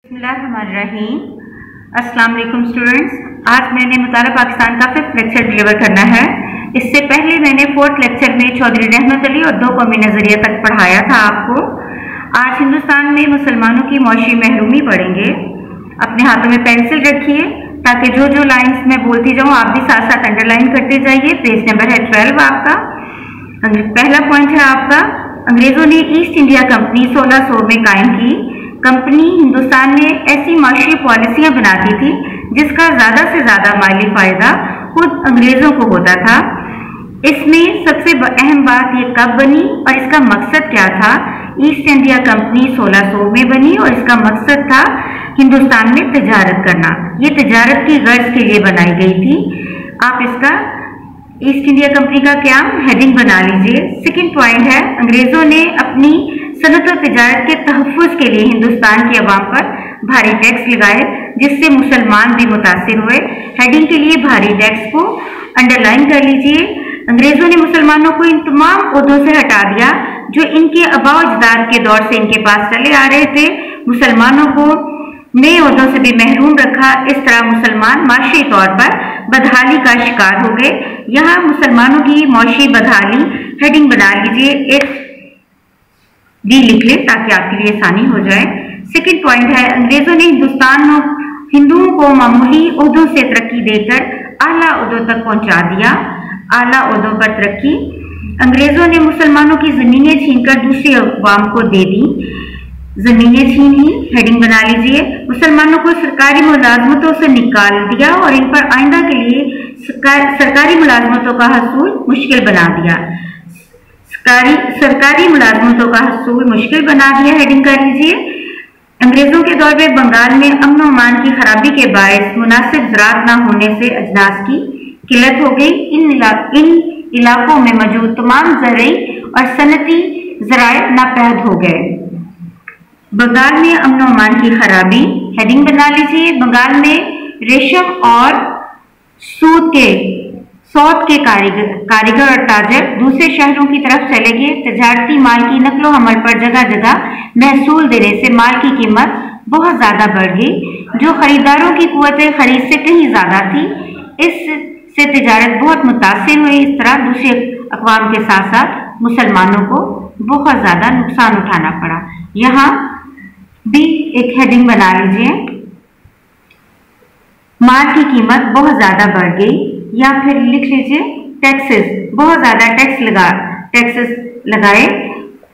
बिस्मिल्लाहिर्रहमानिर्रहीम। अस्सलाम वालेकुम स्टूडेंट्स। आज मैंने मुताला पाकिस्तान का 5th लेक्चर डिलीवर करना है। इससे पहले मैंने 4th लेक्चर में चौधरी रहमत अली और 2 कौमी नजरिया तक पढ़ाया था आपको। आज हिंदुस्तान में मुसलमानों की मौशी महरूमी पढ़ेंगे। अपने हाथों में पेंसिल रखिए ताकि जो जो लाइंस मैं बोलती जाऊँ आप भी साथ साथ अंडरलाइन करते जाइए। पेज नंबर है 12 आपका। पहला पॉइंट है आपका, अंग्रेजों ने ईस्ट इंडिया कंपनी 1600 में कायम की। कंपनी हिंदुस्तान में ऐसी माशी पॉलिसियां बनाती थी जिसका ज्यादा से ज्यादा माली फायदा खुद अंग्रेजों को होता था। इसमें सबसे अहम बात ये कब बनी और इसका मकसद क्या था। ईस्ट इंडिया कंपनी 1600 में बनी और इसका मकसद था हिंदुस्तान में तिजारत करना। ये तिजारत की गर्ज के लिए बनाई गई थी। आप इसका ईस्ट इंडिया कंपनी का क्या हेडिंग बना लीजिए। सेकंड पॉइंट है, अंग्रेजों ने अपनी सनत और तिजारत के तहफ़्फ़ुज़ के लिए हिंदुस्तान की आवाम पर भारी टैक्स लगाए जिससे मुसलमान भी मुतासिर हुए। हेडिंग के लिए भारी टैक्स को अंडरलाइन कर लीजिए। अंग्रेजों ने मुसलमानों को इन तमाम ओहदों से हटा दिया जो इनके आबाओ अजदाद के दौर से इनके पास चले आ रहे थे। मुसलमानों को नए ओहदों से भी महरूम रखा। इस तरह मुसलमान माशी तौर पर बदहाली का शिकार हो गए। यहाँ मुसलमानों की मौशी बदहाली हेडिंग बना लीजिए, एक डी लिख ले ताकि आपके लिए आसानी हो जाए। सेकंड पॉइंट है, अंग्रेजों ने हिंदुओं को मामूली ओहदों से तरक्की देकर आला ओहदों तक पहुंचा दिया। आला ओहदों पर तरक्की, अंग्रेजों ने मुसलमानों की जमीनें छीनकर दूसरी अवाम को दे दी। जमीनें छीन ली, हेडिंग बना लीजिए। मुसलमानों को सरकारी मुलाजमतों से निकाल दिया और इन पर आइंदा के लिए सरकारी मुलाजमतों का हसूल मुश्किल बना दिया। सरकारी मुलाजमतों का हसूल मुश्किल बना दिया, हेडिंग कर लीजिए। अंग्रेजों के दौर में बंगाल में अमन और अमान की खराबी के बायस मुनासिब ज़राअत न होने से अजनास की किल्लत हो गई। इन इलाकों में मौजूद तमाम ज़रई और सनती ज़राए नापैद हो गए। बंगाल में अमन और अमान की खराबी, हेडिंग बना लीजिए। बंगाल में रेशम और सौत के कारीगर और ताजर दूसरे शहरों की तरफ चले गए। तजारती माल की नकलो हमल पर जगह जगह महसूल देने से माल की कीमत बहुत ज्यादा बढ़ गई जो खरीदारों की कुव्वत खरीद से कहीं ज्यादा थी। इससे तिजारत बहुत मुतासिर हुई। इस तरह दूसरे अक़वाम के साथ साथ मुसलमानों को बहुत ज्यादा नुकसान उठाना पड़ा। यहाँ भी एक हेडिंग बना लीजिए, माल की कीमत बहुत ज्यादा बढ़ गई, या फिर लिख लीजिए टैक्सेस, बहुत ज्यादा टैक्सेस लगाए।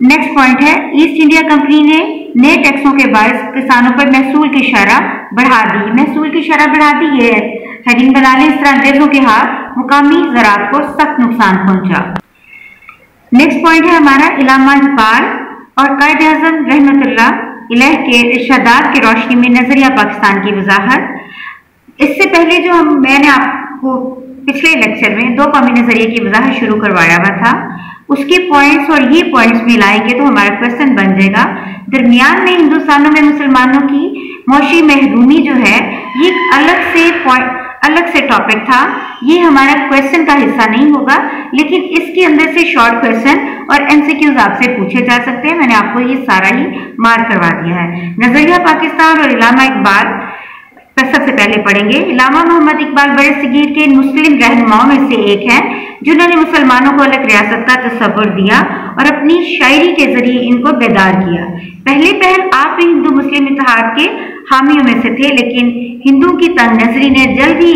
नेक्स्ट पॉइंट है, ईस्ट इंडिया कंपनी ने नए टैक्सों के बायस किसानों पर महसूल की शरह बढ़ा दी। महसूल की शरह बढ़ा दी, ये हेडिंग बना लें। इस तरह अंग्रेजों के हाथ मुकामी ज़राअत को सख्त नुकसान पहुंचा। नेक्स्ट पॉइंट है हमारा, इलामा इकबाल और कायद आज़म रहमतुल्लाह अलैह के इरशादात की रोशनी में नजरिया पाकिस्तान की वजाहत। इससे पहले जो मैंने आपको पिछले लेक्चर में 2 कौमी नजरिए की वजाहत शुरू करवाया हुआ था, उसके पॉइंट्स और ये पॉइंट्स मिलाएंगे तो हमारा क्वेश्चन बन जाएगा। दरमियान में हिंदुस्तानों में मुसलमानों की मौशी महरूमी जो है ये अलग से टॉपिक था। ये हमारा क्वेश्चन का हिस्सा नहीं होगा, लेकिन इसके अंदर से शॉर्ट क्वेश्चन और एमसीक्यूज आपसे पूछे जा सकते हैं। मैंने आपको ये सारा ही मार्क करवा दिया है। नजरिया पाकिस्तान और इलामा इकबाल सबसे पहले पढ़ेंगे। इलामा मोहम्मद इकबाल बड़े सगीर के मुस्लिम रहनुमाओं में से एक हैं जिन्होंने मुसलमानों को अलग रियासत का तस्वुर दिया और अपनी शायरी के जरिए इनको बेदार किया। पहल आप भी हिंदू मुस्लिम इत्तेहाद के हामियों में से थे, लेकिन हिंदू की तंग नजरी ने जल्द ही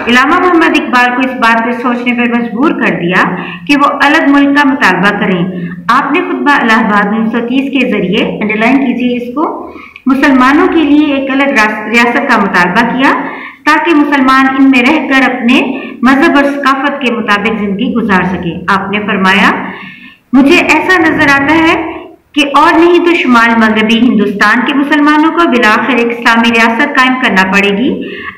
इलामा मोहम्मद इकबाल को इस बात पर सोचने पर मजबूर कर दिया कि वो अलग मुल्क का मुतालबा करें। आपने खुतबा इलाहाबाद 1930 के जरिए, अंडरलाइन कीजिए इसको, मुसलमानों के लिए एक अलग रियासत का मुतालबा किया ताकि मुसलमान इनमें रहकर अपने मजहब और सकाफत के मुताबिक जिंदगी गुजार सके। आपने फरमाया, मुझे ऐसा नजर आता है कि और नहीं तो शुमाल मगरबी हिंदुस्तान के मुसलमानों को बिलाखिर एक इस्लामी रियासत कायम करना पड़ेगी।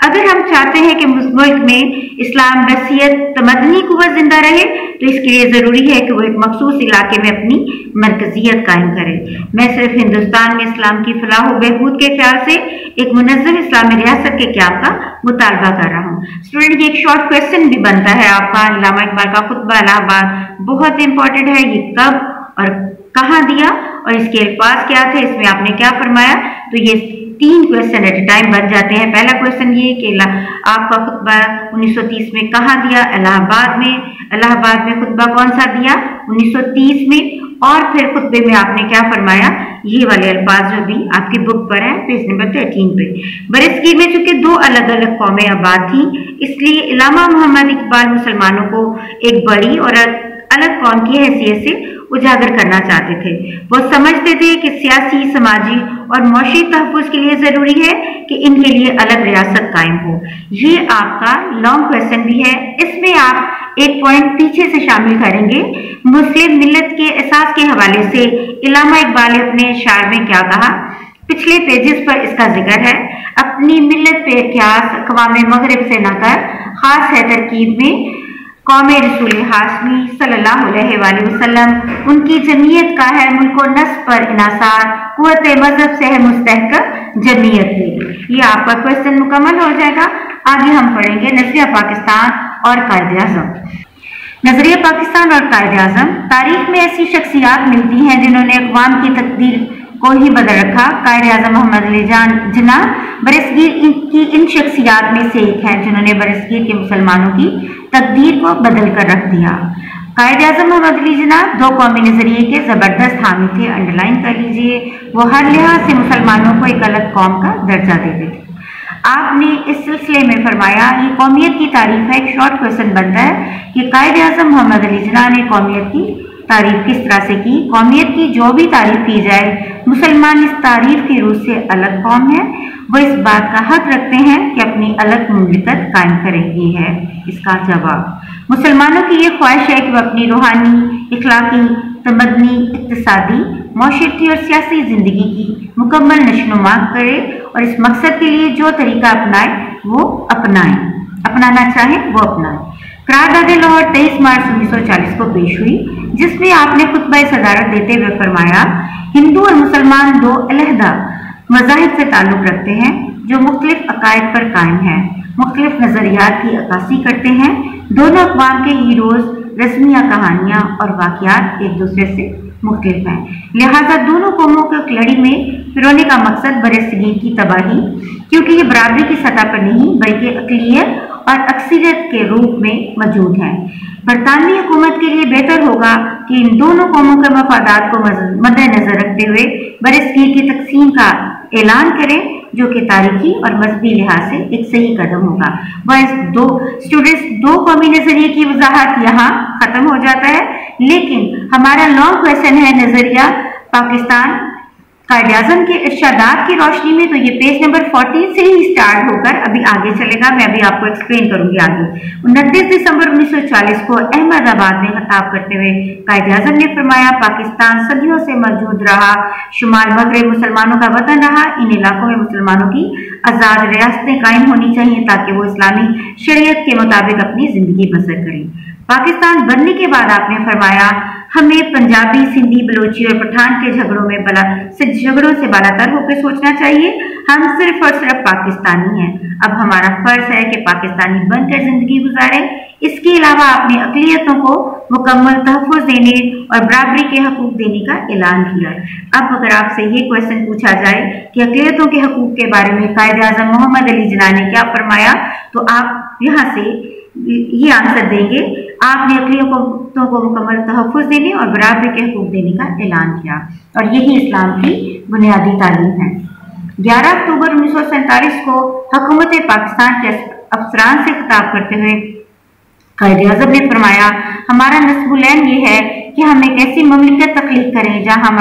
अगर हम चाहते हैं कि मुल्क में इस्लाम बसियत तमदनी कुव्वत जिंदा रहे तो इसके लिए जरूरी है कि वो एक मखसूस इलाके में अपनी मरकजियत कायम करे। मैं सिर्फ हिंदुस्तान में इस्लाम की फलाह व बहबूद के ख्याल से एक मुनज़्ज़म इस्लामी रियासत के क़याम का मुतालबा कर रहा हूँ। स्टूडेंट, ये एक शॉर्ट क्वेश्चन भी बनता है आपका। इलामा इकबाल का खुतबा इलाहाबाद बहुत इंपॉर्टेंट है। ये कब और कहाँ दिया और इसके अल्फाज क्या थे, इसमें आपने क्या फरमाया। तो ये 3 क्वेश्चन एट ए टाइम बन जाते हैं। पहला क्वेश्चन ये कि आपका खुतबा 1930 में कहाँ दिया, इलाहाबाद में। इलाहाबाद में खुतबा कौन सा दिया, 1930 में। और फिर खुतबे में आपने क्या फरमाया, ये वाले अल्फाज जो भी आपकी बुक पर है पेज नंबर 13 पे। बरसगीर में चूंकि 2 अलग अलग कौमें आबाद थी, इसलिए इलामा मोहम्मद इकबाल मुसलमानों को एक बड़ी और अलग कौम की हैसियत से उजागर करना चाहते थे। वो समझते थे कि सियासी, समाजी और मौशी तहफ़्फ़ुज़ के लिए जरूरी है कि इनके लिए अलग रियासत कायम हो। ये आपका लॉन्ग क्वेश्चन भी है। इसमें आप एक पॉइंट पीछे से शामिल करेंगे। मुस्लिम मिल्लत के एहसास के हवाले से इलामा इकबाल ने अपने शायर में क्या कहा, पिछले पेजेस पर इसका जिक्र है। अपनी मिल्लत पे क्यास अक़वामे मगरिब से न कर, खास है तरकीब में कौम रसूल हाशमी सल्लल्लाहु अलैहि वसल्लम। उनकी जमीयत का है मुल्को नस्ब पर इनासार, कुव्वत मजहब से है मुस्तहकम जमीयत में। ये आपका क्वेश्चन मुकम्मल हो जाएगा। आगे हम पढ़ेंगे नजरिया पाकिस्तान और कायदे आज़म। नजरिया पाकिस्तान और कायदे आज़म। तारीख में ऐसी शख्सियात मिलती हैं जिन्होंने अक़वाम की तकदीर को ही बदल रखा। कायदे आज़म मोहम्मद अली जिन्ना बरसगीर की इन शख्सियात में से एक है जिन्होंने बरसगीर के मुसलमानों की तकदीर को बदल कर रख दिया। कायदे आज़म मोहम्मद अली जिन्ना 2 कौमी नजरिए के जबरदस्त हामी थे। अंडरलाइन कर लीजिए। वो हर लिहाज से मुसलमानों को एक अलग कौम का दर्जा देते थे। आपने इस सिलसिले में फरमाया, ये कौमियत की तारीफ है। एक शॉर्ट क्वेश्चन बनता है कि कायदे आज़म मोहम्मद अली जिन्ना ने कौमियत की तारीफ किस तरह से की। कौमियत की जो भी तारीफ की जाए, मुसलमान इस तारीफ की रूह से अलग कौम है। वो इस बात का हक रखते हैं कि अपनी अलग मुमलिकत कायम करेंगी है इसका जवाब। मुसलमानों की ये ख्वाहिश है कि वह अपनी रूहानी, इखलाकी, तमदनी, इक्तिसादी, मौशरती और सियासी जिंदगी की मुकम्मल नशोनुमा करे और इस मकसद के लिए जो तरीका अपनाए वो अपनाए, अपनाना चाहे वो अपनाए। करारदाद लाहौर 23 मार्च 1940 को पेश हुई, जिसमें आपने खुतबा सदारत देते हुए फरमाया, हिंदू और मुसलमान 2 अलहदा मज़ाहिब से ताल्लुक़ रखते हैं जो मुख्तलिफ अकायद पर कायम हैं, मुख्तलिफ नज़रियात की अक्कासी करते हैं। दोनों अक़वाम के हीरोज़, रस्मिया, कहानियाँ और वाक़यात एक दूसरे से मुख्तलिफ हैं। लिहाजा दोनों कौमों को एक लड़ी में पिरोने का मकसद बरसगीर की तबाही, क्योंकि ये बराबरी की सतह पर नहीं बल्कि अक़लियत और अक्सरियत के रूप में मौजूद है। बरतानवी हुकूमत के लिए बेहतर होगा कि इन दोनों कौमों के मफादात को मद्देनजर रखते हुए बरसगीर की तकसीम का ऐलान करें, जो कि तारीखी और मजहबी लिहाज से एक सही कदम होगा। बस 2 कौमी नजरिए की वजाहत यहाँ खत्म हो जाता है, लेकिन हमारा लॉन्ग क्वेश्चन है नजरिया पाकिस्तान कायदे आज़म के इरशादात की रोशनी में। तो ये पेज नंबर 14 से ही स्टार्ट होकर अभी आगे चलेगा। मैं अभी आपको एक्सप्लेन करूंगी आगे। 29 दिसंबर 1940 को अहमदाबाद में खिताब करते हुए कायदे आज़म ने फरमाया, पाकिस्तान सदियों से मौजूद रहा, शुमाल मगरिब मुसलमानों का वतन रहा। इन इलाकों में मुसलमानों की आज़ाद रियासतें कायम होनी चाहिए ताकि वो इस्लामी शरीयत के मुताबिक अपनी जिंदगी बसर करें। पाकिस्तान बनने के बाद आपने फरमाया, हमें पंजाबी, सिंधी, बलोची और पठान के झगड़ों से बालातर होकर सोचना चाहिए। हम सिर्फ और सिर्फ पाकिस्तानी हैं। अब हमारा फर्ज है कि पाकिस्तानी बनकर जिंदगी गुजारें। इसके अलावा आपने अक़लियतों को मुकम्मल तहफ़्फ़ुज़ देने और बराबरी के हकूक़ देने का ऐलान किया। अब अगर आपसे ये क्वेश्चन पूछा जाए कि अक़लियतों के हकूक़ के बारे में कायदे आज़म मोहम्मद अली जिन्ना ने क्या फरमाया, तो आप यहाँ से ये आंसर देंगे, आपने अक़लियतों को मुकम्मल तहफ़्फ़ुज़ देने और बराबरी के हकूक़ देने का ऐलान किया, और यही इस्लाम की बुनियादी तालीम है। 11 अक्टूबर 1947 को हुकूमत पाकिस्तान के अफसरान से खिताब करते हुए कायदे आज़म ने फरमाया, हमारा नस्बुलैन ये है कि हम एक ऐसी ममलिकत तख्लीक करें जहाँ हम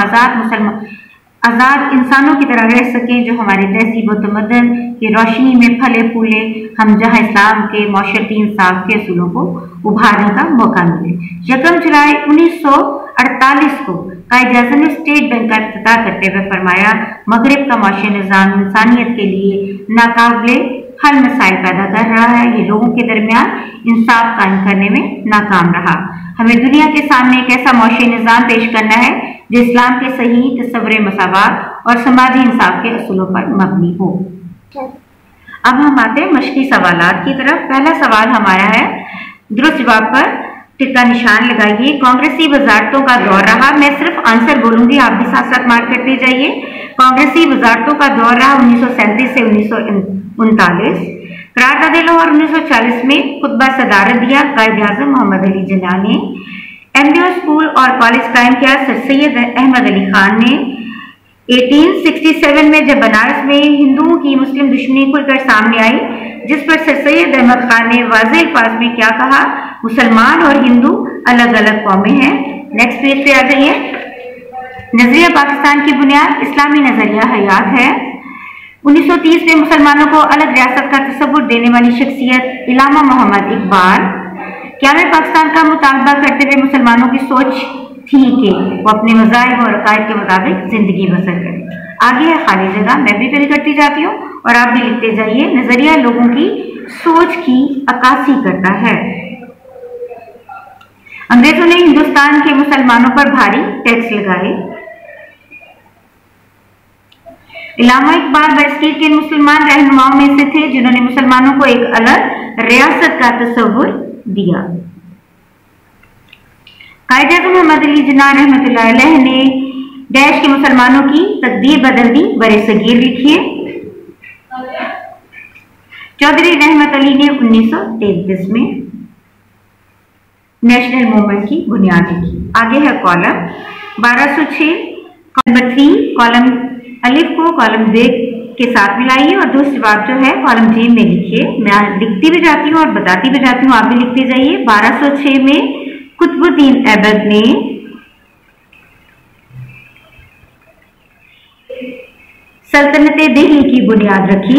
आज़ाद इंसानों की तरह रह सकें, जो हमारी तहजीब और तमद्दुन की रोशनी में फले फूले। हम जहाँ इस्लाम के मौशरती इंसाफ के असूलों को उभारने का मौका मिले। 1 जुलाई 1948 को कायदे आज़म ने स्टेट बैंक का इफ्तिताह करते हुए फरमाया, मगरिब का माशी निज़ाम इंसानियत के लिए नाकाबिले हल मसाइल पैदा कर रहा है। ये लोगों के दरमियान इंसाफ कायम करने में नाकाम रहा। हमें दुनिया के सामने एक ऐसा मौशी निज़ाम पेश करना है जो इस्लाम के सही तस्वुर मसावात और समाजी इंसाफ के असूलों पर मबनी हो। अब हम आते हैं मशक़ी सवालात की तरफ। पहला सवाल हमारा है दुरुस्त जवाब पर टिक का निशान लगाइए। कांग्रेसी वजारतों का दौर रहा, मैं सिर्फ आंसर बोलूंगी, आप भी साथ साथ मार्क करते जाइए। कांग्रेसी वजारतों का दौर रहा 1937 से 1939। करारदाद लाहौर 1940 में खुतबा सदारत दिया कायद आजम मोहम्मद अली जिन्ना ने। एमडीओ स्कूल और कॉलेज कायम किया सर सैयद अहमद अली खान ने। 1867 में जब बनारस में हिंदुओं की मुस्लिम दुश्मनी खुलकर सामने आई, जिस पर सर सैयद अहमद खान ने वाज़ेह अल्फाज में क्या कहा, मुसलमान और हिंदू अलग अलग कौमें हैं। नेक्स्ट पेज पे आ जाइए। नजरिया पाकिस्तान की बुनियाद इस्लामी नजरिया हयात है। 1930 में मुसलमानों को अलग रियासत का तसव्वुर देने वाली शख्सियत इलामा मोहम्मद इकबाल। क़याम पाकिस्तान का मुतालबा करते हुए मुसलमानों की सोच थी कि वो अपने मज़ाहिब और अकायद के मुताबिक जिंदगी बसर करें। आगे है खाली जगह, मैं भी फिल करती जाती हूँ और आप भी लिखते जाइए। नजरिया लोगों की सोच की अक्कासी करता है। अंग्रेजों ने हिंदुस्तान के मुसलमानों पर भारी टैक्स लगाए। इलामा इकबाल बरसगीर के मुसलमान रहनुमाओं में से थे जिन्होंने मुसलमानों को एक अलग रियासत का तस्वुर दिया। कायद आज़म मोहम्मद अली जिन्ना रहमतुल्लाह अलैह ने देश के मुसलमानों की तकदीर बदल दी बरसगीर लिखिए। चौधरी रहमत अली ने 1933 में नेशनल मूवमेंट की बुनियाद रखी। आगे है कॉलम 1206 नंबर 3 कॉलम अलिफ को कॉलम बे के साथ मिलाइए और दूसरी बात जो है कॉलम जी में लिखिए। मैं लिखती भी जाती हूँ और बताती भी जाती हूँ, आप भी लिखते जाइए। 1206 में कुतुबुद्दीन ऐबक ने सल्तनत दिल्ली की बुनियाद रखी।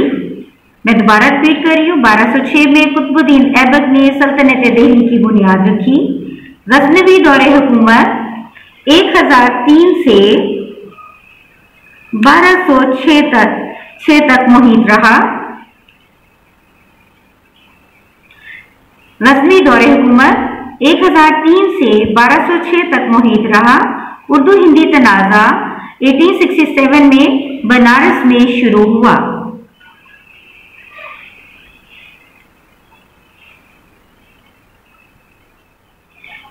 मैं दोबारा रिपीट कर रही हूँ। 1206 में कुतुबुद्दीन ऐबक ने सल्तनत दिल्ली की बुनियाद रखी। गजनवी दौरे हुकूमत 1003 से 1206 तक मुहित रहा। गजनी दौरे हुकूमत 1003 से 1206 तक मुहित रहा। उर्दू हिंदी तनाज़ा 1867 में बनारस में शुरू हुआ।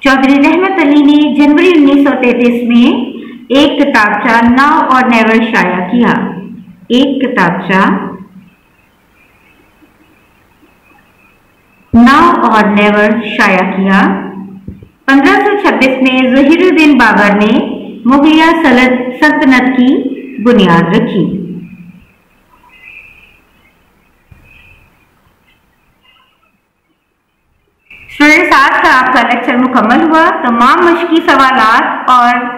चौधरी रहमत अली ने जनवरी 1933 में एक किताबचा नाव और नेवर शाया किया। एक किताबचा नाव और नेवर शाया किया। 1526 में ज़हीरुद्दीन बाबर ने मुगलिया सल्तनत की बुनियाद रखी। स्टूडेंट्स, आज का आपका लेक्चर मुकम्मल हुआ। तमाम मश्की सवालात और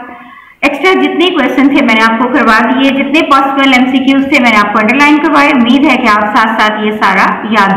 एक्स्ट्रा जितने क्वेश्चन थे मैंने आपको करवा दिए, जितने पॉसिबल एमसीक्यूज थे मैंने आपको अंडरलाइन करवाए। उम्मीद है कि आप साथ साथ ये सारा याद